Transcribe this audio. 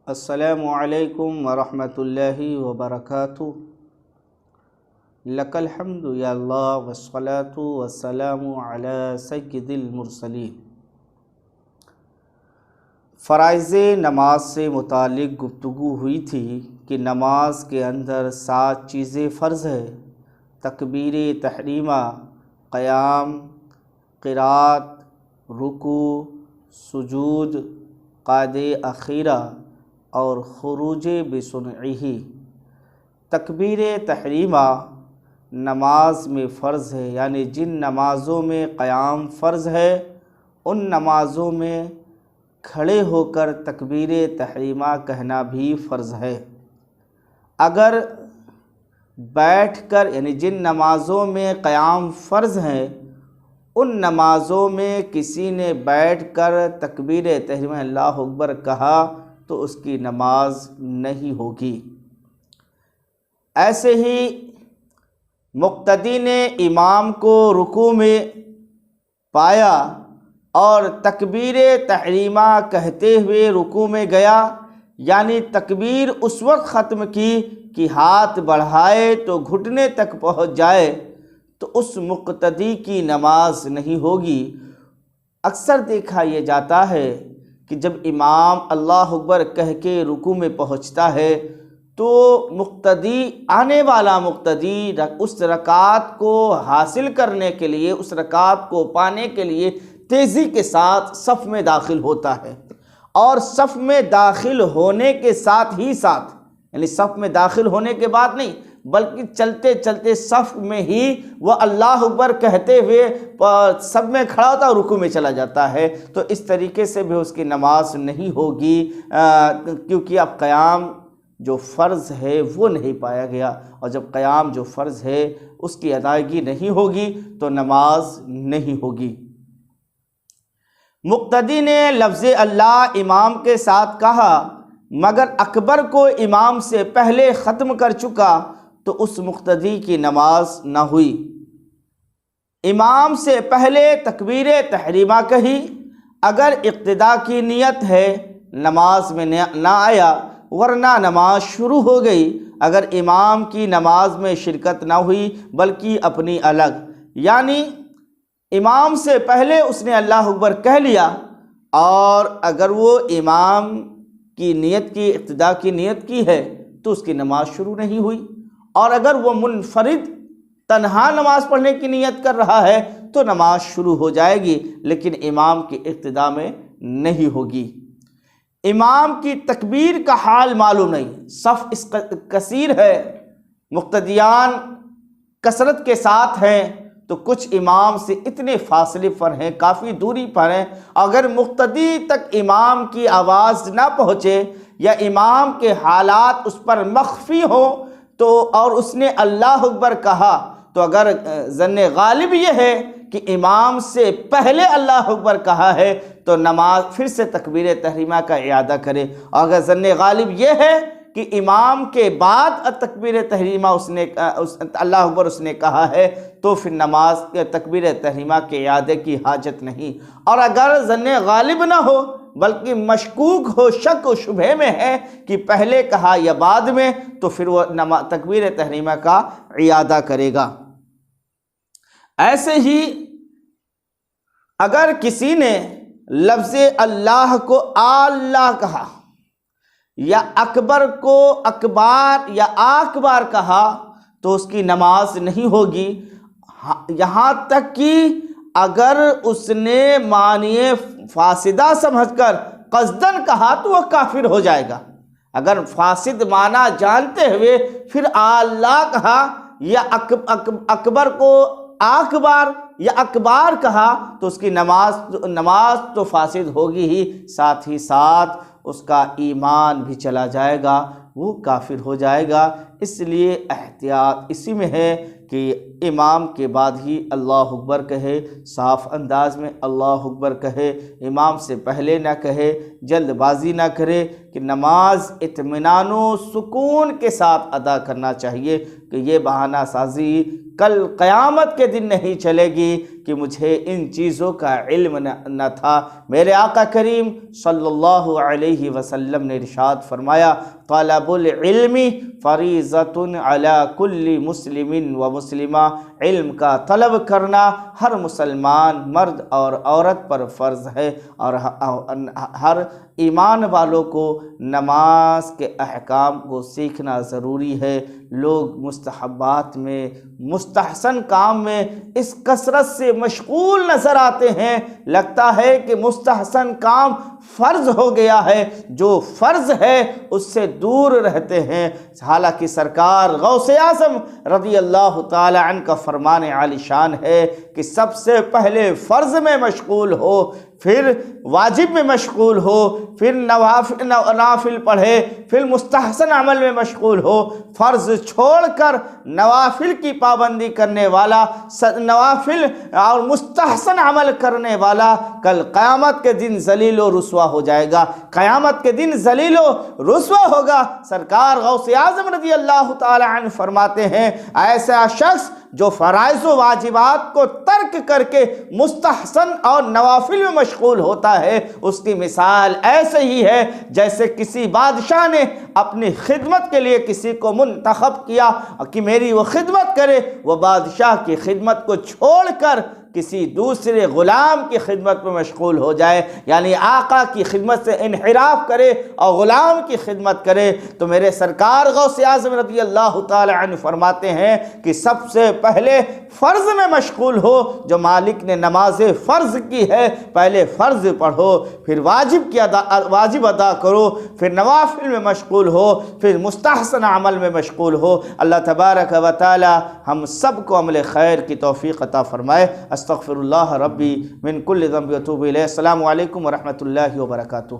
السلام علیکم ورحمۃ اللہ وبرکاتہ۔ لک الحمد یا اللہ والصلاة والسلام علی سید المرسلین۔ فرائض نماز سے متعلق گفتگو ہوئی تھی کہ نماز کے اندر 7 چیزیں فرض ہے: تکبیر تحریمہ، قیام، قرات، رکوع، سجود، قعد اخیرہ اور خروج بسنعہ۔ تکبیر تحریمہ نماز میں فرض ہے، یعنی جن نمازوں میں قیام فرض ہے ان نمازوں میں کھڑے ہو کر تکبیر تحریمہ کہنا بھی فرض ہے۔ اگر بیٹھ کر، یعنی جن نمازوں میں قیام فرض ہے ان نمازوں میں کسی نے بیٹھ کر تکبیر تحریمہ اللہ اکبر کہا تو اس کی نماز نہیں ہوگی۔ ایسے ہی مقتدی نے امام کو رکوع میں پایا اور تکبیر تحریمہ کہتے ہوئے رکوع میں گیا، یعنی تکبیر اس وقت ختم کی کہ ہاتھ بڑھائے تو گھٹنے تک پہنچ جائے تو اس مقتدی کی نماز نہیں ہوگی۔ اکثر دیکھا یہ جاتا ہے کہ جب امام اللہ اکبر کہہ کے رکوع میں پہنچتا ہے تو مقتدی، آنے والا مقتدی اس رکعت کو حاصل کرنے کے لیے، اس رکعت کو پانے کے لیے تیزی کے ساتھ صف میں داخل ہوتا ہے، اور صف میں داخل ہونے کے ساتھ ہی ساتھ، یعنی صف میں داخل ہونے کے بعد نہیں بلکہ چلتے چلتے صف میں ہی وہ اللہ اکبر کہتے ہوئے سب میں کھڑا ہوتا ہے اور رکوع میں چلا جاتا ہے، تو اس طریقے سے بھی اس کی نماز نہیں ہوگی، کیونکہ اب قیام جو فرض ہے وہ نہیں پایا گیا، اور جب قیام جو فرض ہے اس کی ادائیگی نہیں ہوگی تو نماز نہیں ہوگی۔ مقتدی نے لفظ اللہ امام کے ساتھ کہا مگر اکبر کو امام سے پہلے ختم کر چکا تو اس مقتدی کی نماز نہ ہوئی۔ امام سے پہلے تکبیر تحریمہ کہی، اگر اقتداء کی نیت ہے نماز میں نہ آیا، ورنہ نماز شروع ہو گئی۔ اگر امام کی نماز میں شرکت نہ ہوئی بلکہ اپنی الگ، یعنی امام سے پہلے اس نے اللہ اکبر کہہ لیا، اور اگر وہ امام کی نیت کی، اقتداء کی نیت کی ہے تو اس کی نماز شروع نہیں ہوئی، اور اگر وہ منفرد تنہا نماز پڑھنے کی نیت کر رہا ہے تو نماز شروع ہو جائے گی، لیکن امام کی اقتداء میں نہیں ہوگی۔ امام کی تکبیر کا حال معلوم نہیں، صف اس کثیر ہے، مقتدیان کثرت کے ساتھ ہیں تو کچھ امام سے اتنے فاصلے پر ہیں، کافی دوری پر ہیں، اگر مقتدی تک امام کی آواز نہ پہنچے یا امام کے حالات اس پر مخفی ہوں تو اور اس نے اللہ اکبر کہا تو اگر ظن غالب یہ ہے کہ امام سے پہلے اللہ اکبر کہا ہے تو نماز پھر سے تکبیر تحریمہ کا اعادہ کرے، اور اگر ظن غالب یہ ہے کہ امام کے بعد تکبیر تحریمہ اللہ اکبر اس نے کہا ہے تو پھر نماز تکبیر تحریمہ کے اعادے کی حاجت نہیں، اور اگر ظن غالب نہ ہو بلکہ مشکوک ہو، شک و شبہ میں ہے کہ پہلے کہا یا بعد میں، تو پھر وہ تکبیر تحریمہ کا اعادہ کرے گا۔ ایسے ہی اگر کسی نے لفظ اللہ کو اللہ کہا یا اکبر کو اکبار یا اکبار کہا تو اس کی نماز نہیں ہوگی، یہاں تک کہ اگر اس نے معنی فاسدہ سمجھ کر قصدن کہا تو وہ کافر ہو جائے گا۔ اگر فاسد معنی جانتے ہوئے پھر اللہ کہا یا اکبر کو اکبار یا اکبار کہا تو اس کی نماز تو فاسد ہوگی ہی، ساتھ ہی ساتھ اس کا ایمان بھی چلا جائے گا، وہ کافر ہو جائے گا۔ اس لیے احتیاط اسی میں ہے کہ امام کے بعد ہی اللہ اکبر کہے، صاف انداز میں اللہ اکبر کہے، امام سے پہلے نہ کہے، جلد بازی نہ کرے، کہ نماز اطمینان و سکون کے ساتھ ادا کرنا چاہیے، کہ یہ بہانہ سازی کل قیامت کے دن نہیں چلے گی کہ مجھے ان چیزوں کا علم نہ تھا۔ میرے آقا کریم صلی اللہ علیہ وسلم نے ارشاد فرمایا، طلب العلم فریضۃ علی کل مسلم و مسلمہ، علم کا طلب کرنا ہر مسلمان مرد اور عورت پر فرض ہے، اور ہر ایمان والوں کو نماز کے احکام کو سیکھنا ضروری ہے۔ لوگ مستحبات میں، مستحسن کام میں اس کثرت سے مشغول نظر آتے ہیں، لگتا ہے کہ مستحسن کام فرض ہو گیا ہے، جو فرض ہے اس سے دور رہتے ہیں۔ حالانکہ سرکار غوث اعظم رضی اللہ تعالی عنہ کا فرمان عالی شان ہے کہ سب سے پہلے فرض میں مشغول ہو، پھر واجب میں مشغول ہو، پھر نوافل پڑھے، پھر مستحسن عمل میں مشغول ہو۔ فرض چھوڑ کر نوافل کی پابندی کرنے والا، نوافل اور مستحسن عمل کرنے والا کل قیامت کے دن ذلیل و رسوا ہو جائے گا، قیامت کے دن ذلیل و رسوا ہوگا۔ سرکار غوث اعظم رضی اللہ تعالی عنہ فرماتے ہیں، ایسا شخص جو فرائض و واجبات کو ترک کر کے مستحسن اور نوافل میں مشغول ہوتا ہے، اس کی مثال ایسے ہی ہے جیسے کسی بادشاہ نے اپنی خدمت کے لیے کسی کو منتخب کیا کہ میری وہ خدمت کرے، وہ بادشاہ کی خدمت کو چھوڑ کر کسی دوسرے غلام کی خدمت میں مشغول ہو جائے، یعنی آقا کی خدمت سے انحراف کرے اور غلام کی خدمت کرے۔ تو میرے سرکار غوث اعظم رضی اللہ تعالی عنہ فرماتے ہیں کہ سب سے پہلے فرض میں مشغول ہو، جو مالک نے نماز فرض کی ہے پہلے فرض پڑھو، پھر واجب ادا کرو، پھر نوافل میں مشغول ہو، پھر مستحسن عمل میں مشغول ہو۔ اللہ تبارک و تعالی ہم سب کو عمل خیر کی توفیق عطا فرمائے۔ استغفر اللہ ربی من کل ذنب و اتوب الیہ۔ السلام علیکم ورحمۃ اللہ وبرکاتہ۔